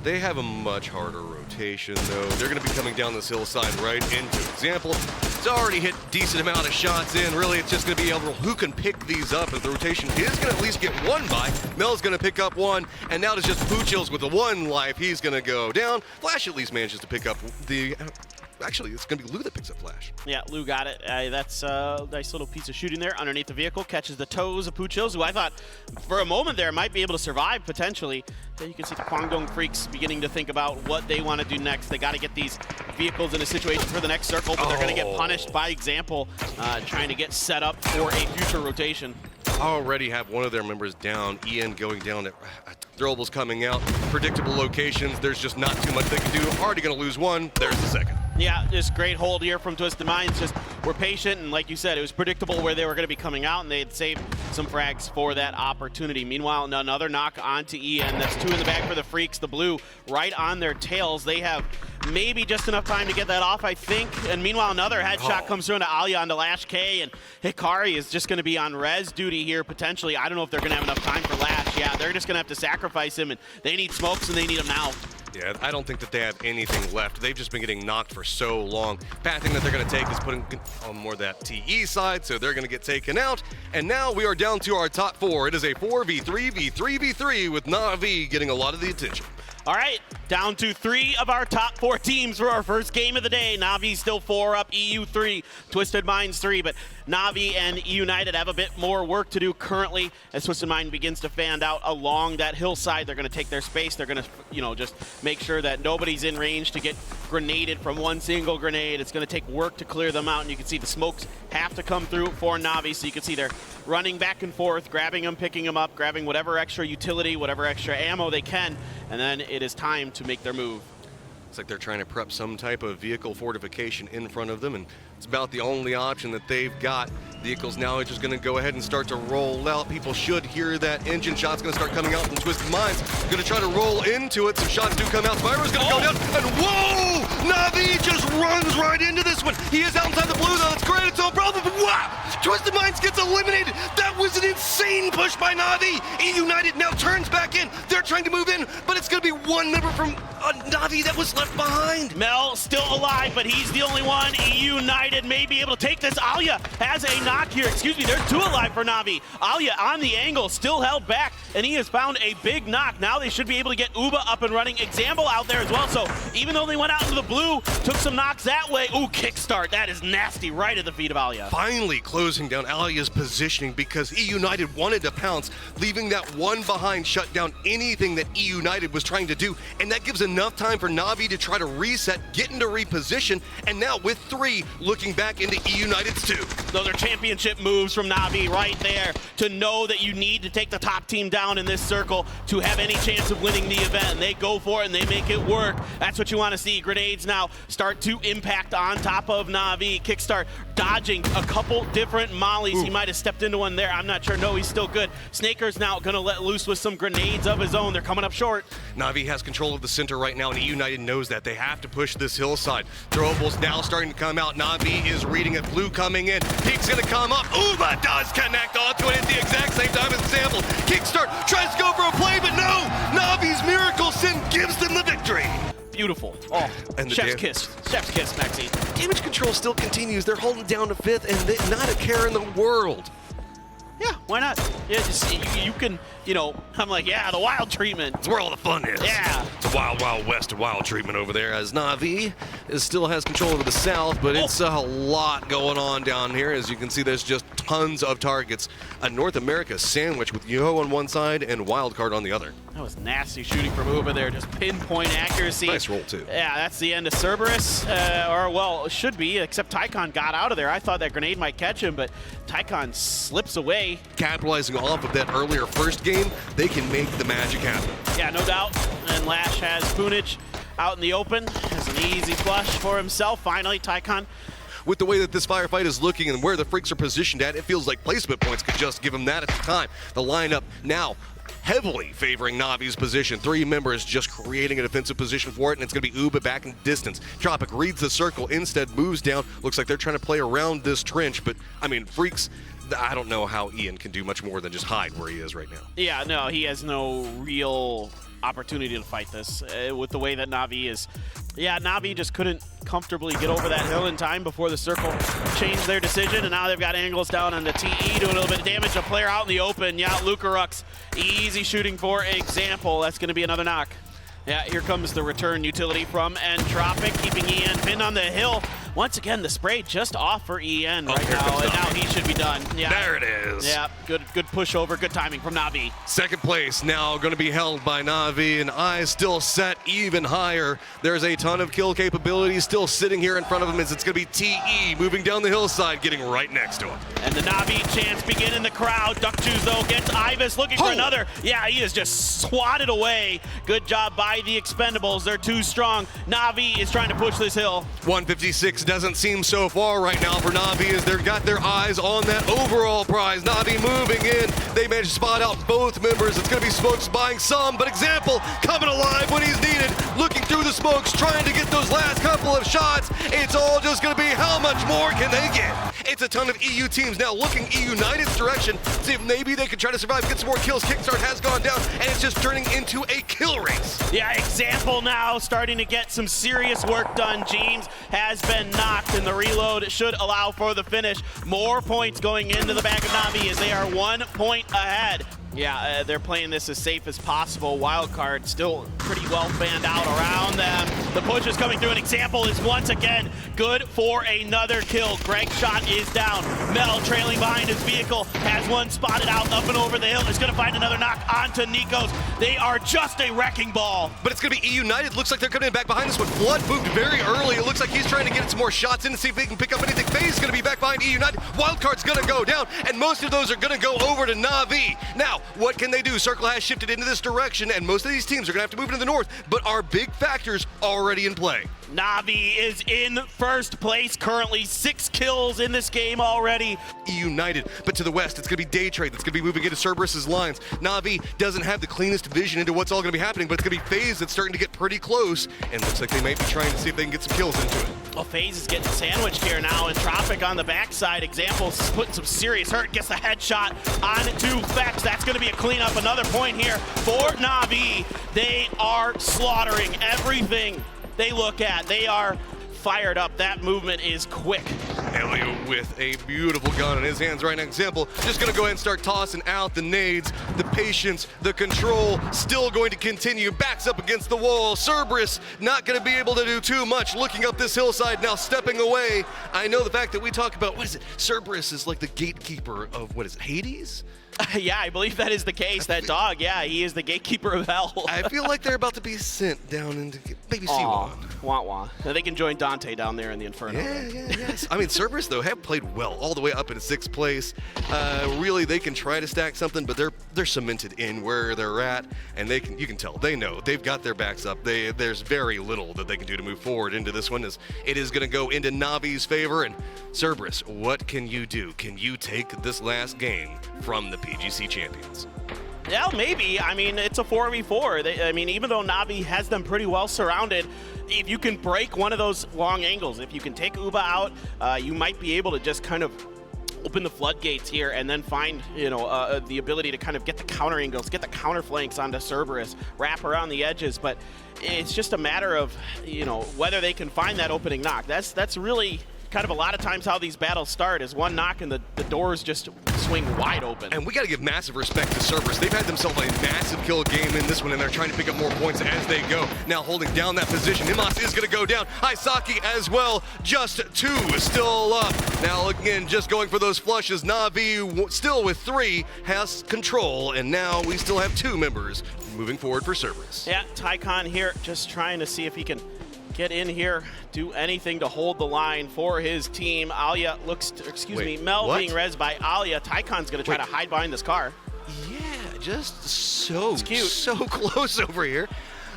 They have a much harder rotation, though. They're going to be coming down this hillside right into example. It's already hit decent amount of shots in. Really, it's just going to be able who can pick these up, as the rotation is going to at least get one by. Mel's going to pick up one, and now it's just Poochills with the one life. He's going to go down. Flash at least manages to pick up the... Actually, it's going to be Lou that picks up Flash. Yeah, Lou got it. That's a nice little piece of shooting there underneath the vehicle. Catches the toes of Poochills, who I thought for a moment there might be able to survive potentially. Then you can see the Kwangdong Freaks beginning to think about what they want to do next. They got to get these vehicles in a situation for the next circle, but they're going to get punished by example, trying to get set up for a future rotation. Already have one of their members down. Ian going down at throwables coming out. Predictable locations. There's just not too much they can do. Already going to lose one. There's the second. Yeah, just great hold here from Twisted Minds. Just we're patient, and like you said, it was predictable where they were going to be coming out, and they had saved some frags for that opportunity. Meanwhile, another knock onto Ian. That's two in the bag for the Freaks. The blue right on their tails. They have maybe just enough time to get that off, I think. And meanwhile, another headshot comes through into ALYA onto Lash K, and Hikari is just going to be on res duty here potentially. I don't know if they're going to have enough time for Lash. Yeah, they're just going to have to sacrifice him, and they need smokes, and they need them now. Yeah, I don't think that they have anything left. They've just been getting knocked for so long. Pathing that they're going to take is putting on more of that TE side, so they're going to get taken out. And now we are down to our top four. It is a 4v3, v3v3 with NAVI getting a lot of the attention. All right, down to 3 of our top 4 teams for our first game of the day. Navi still 4 up, EU 3, Twisted Minds 3, but Navi and E United have a bit more work to do currently as Twisted Mind begins to fan out along that hillside. They're going to take their space. They're going to, just make sure that nobody's in range to get grenaded from one single grenade. It's going to take work to clear them out, and you can see the smokes have to come through for Navi, so you can see they're running back and forth, grabbing them, picking them up, grabbing whatever extra utility, whatever extra ammo they can, and then it is time to make their move. Looks like they're trying to prep some type of vehicle fortification in front of them, and it's about the only option that they've got. Vehicles now are just going to go ahead and start to roll out. People should hear that engine shot's going to start coming out from Twisted Minds. Going to try to roll into it. Some shots do come out. Spyro's going to go down, and whoa! Navi just runs right into this one. He is outside the blue, though. It's great. It's no problem, but wow! Twisted Minds gets eliminated. That was an insane push by Navi. E United now turns back in. They're trying to move in, but it's going to be one member from Navi that was left behind. Mel still alive, but he's the only one. E United may be able to take this. ALYA has a knock here. Excuse me, there's 2 alive for Navi. ALYA on the angle, still held back, and he has found a big knock. Now they should be able to get UBAH up and running. Example out there as well, so even though they went out into the blue, took some knocks that way. Ooh, kickstart. That is nasty right at the feet of ALYA. Finally closing down ALYA's positioning because E United wanted to pounce, leaving that one behind shut down anything that E United was trying to do, and that gives enough time for Navi to try to reset, get into reposition, and now with 3 looking back into E United's 2. Those are championship moves from Navi right there to know that you need to take the top team down in this circle to have any chance of winning the event. And they go for it and they make it work. That's what you want to see. Grenades now start to impact on top of Navi. Kickstart dodging a couple different mollies. Ooh. He might have stepped into one there. I'm not sure. No, he's still good. Snaker's now going to let loose with some grenades of his own. They're coming up short. Navi has control of the center right now, and E United knows that. They have to push this hillside. Throwables now starting to come out. Navi is reading it. Blue coming in. Peek's going to come up. UBAH does connect onto it at the exact same time as Example. Kickstart tries to go for a play, but no! Navi's Miracle Sin gives them the victory. Beautiful. Oh, and chef's kiss. Chef's kiss, Maxie. Damage control still continues. They're holding down to 5th, and not a care in the world. Yeah, why not? Yeah, just you can, I'm like, yeah, the wild treatment. It's where all the fun is. Yeah. It's a wild, wild west of wild treatment over there, as Navi still has control over the south, but it's a lot going on down here. As you can see, there's just tons of targets. A North America sandwich with Yo on one side and Wildcard on the other. That was nasty shooting from over there, just pinpoint accuracy. Nice roll, too. Yeah, that's the end of Cerberus, it should be, except Tycon got out of there. I thought that grenade might catch him, but Tycon slips away. Capitalizing off of that earlier first game, they can make the magic happen. Yeah, no doubt. And Lash has Punich out in the open. Has an easy flush for himself. Finally, Tycon. With the way that this firefight is looking and where the Freaks are positioned at, it feels like placement points could just give them that at the time. The lineup now heavily favoring Navi's position. 3 members just creating a defensive position for it, and it's going to be UBAH back in distance. Tropic reads the circle, instead moves down. Looks like they're trying to play around this trench, but, Freaks, I don't know how Ian can do much more than just hide where he is right now. Yeah, no, he has no real opportunity to fight this with the way that NAVI is. Yeah, NAVI just couldn't comfortably get over that hill in time before the circle changed their decision, and now they've got angles down on the TE doing a little bit of damage. A player out in the open. Yeah, Lukarux, easy shooting for example. That's going to be another knock. Yeah, here comes the return utility from Entropic, keeping EN pinned on the hill. Once again, the spray just off for EN right now, and now he should be done. Yeah. There it is. Yeah, good pushover, good timing from NAVI. Second place now going to be held by NAVI, and eyes still set even higher. There's a ton of kill capability still sitting here in front of him as it's going to be TE moving down the hillside, getting right next to him. And the NAVI chants begin in the crowd. Duckjuice, though, gets Ibis looking for another. Yeah, he is just swatted away. Good job by the Expendables. They're too strong. NAVI is trying to push this hill. 156 doesn't seem so far right now for NAVI as they've got their eyes on that overall prize. NAVI moving in. They managed to spot out both members. It's going to be Smokes buying some, but Example coming alive when he's needed. Looking through the smokes, trying to get those last couple of shots. It's all just going to be how much more can they get? It's a ton of EU teams now looking EU United's direction, see if maybe they could try to survive, get some more kills. Kickstart has gone down, and it's just turning into a kill race. Yeah, Example now starting to get some serious work done. James has been knocked, and the reload should allow for the finish. More points going into the back of NAVI as they are 1 point ahead. Yeah, they're playing this as safe as possible. Wildcard still pretty well fanned out around them. The push is coming through. An Example is once again good for another kill. Greg's shot is down. Mel trailing behind his vehicle has one spotted out up and over the hill. Is going to find another knock onto Nikos. They are just a wrecking ball. But it's going to be EU United. Looks like they're coming back behind this one. Flood moved very early. It looks like he's trying to get some more shots in to see if they can pick up anything. FaZe is going to be back behind EU United. Wildcard's going to go down, and most of those are going to go over to NAVI. Now, what can they do? Circle has shifted into this direction, and most of these teams are going to have to move into the north, but our big factors already in play. NAVI is in first place currently, 6 kills in this game already. United, but to the west, it's going to be Day Trade that's going to be moving into Cerberus's lines. NAVI doesn't have the cleanest vision into what's all going to be happening, but it's going to be FaZe that's starting to get pretty close, and looks like they might be trying to see if they can get some kills into it. Well, FaZe is getting sandwiched here now, and Tropic on the backside. Example's putting some serious hurt, gets the headshot on to Fex. That's going to be a cleanup. Another point here for NAVI. They are slaughtering everything they look at. They are fired up. That movement is quick. ALYA with a beautiful gun in his hands right now. Example, just going to go ahead and start tossing out the nades. The patience, the control, still going to continue. Backs up against the wall. Cerberus not going to be able to do too much. Looking up this hillside now, stepping away. I know the fact that we talk about, what is it? Cerberus is like the gatekeeper of, what is it, Hades? Yeah, I believe that is the case. That dog, yeah, he is the gatekeeper of hell. I feel like they're about to be sent down into maybe C1. Wah. They can join Dante down there in the Inferno. Yes. I mean, Cerberus, though, have played well all the way up into 6th place. Really, they can try to stack something, but they're cemented in where they're at, and you can tell. They know. They've got their backs up. There's very little that they can do to move forward into this one, as it is going to go into Navi's favor. And Cerberus, what can you do? Can you take this last game from the PGC champions? Yeah, maybe. I mean, it's a 4v4. I mean, even though NAVI has them pretty well surrounded, if you can break one of those long angles, if you can take UBAH out, you might be able to just kind of open the floodgates here and then find, the ability to kind of get the counter angles, get the counter flanks onto Cerberus, wrap around the edges. But it's just a matter of, whether they can find that opening knock. That's really kind of a lot of times how these battles start, is one knock and the doors just swing wide open. And we got to give massive respect to Cerberus. They've had themselves a massive kill game in this one, and they're trying to pick up more points as they go. Now holding down that position. Imas is going to go down. Isaki as well. Just 2 still up. Now again, just going for those flushes. Navi still with 3 has control, and now we still have 2 members moving forward for Cerberus. Yeah, Tycon here just trying to see if he can get in here, do anything to hold the line for his team. ALYA looks, Mel what? being rezzed by ALYA. Tycon's gonna try to hide behind this car. Yeah, just so close over here.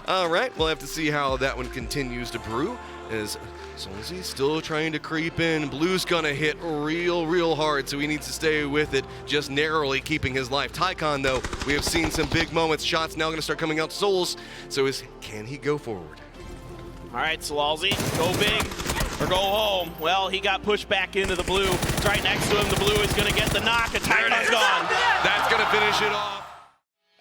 All right, we'll have to see how that one continues to brew. As Solzy still trying to creep in. Blue's gonna hit real hard, so he needs to stay with it, just narrowly keeping his life. Tycon, though, we have seen some big moments. Shots now gonna start coming out Souls, so can he go forward? All right, Solalzi, go big or go home. Well, he got pushed back into the blue. It's right next to him. The blue is going to get the knock, and Tycon's gone. That's going to finish it off.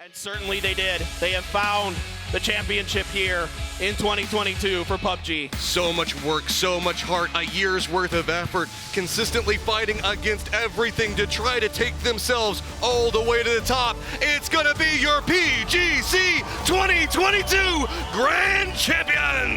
And certainly they did. They have found the championship here in 2022 for PUBG. So much work, so much heart, a year's worth of effort, consistently fighting against everything to try to take themselves all the way to the top. It's gonna be your PGC 2022 Grand Champions!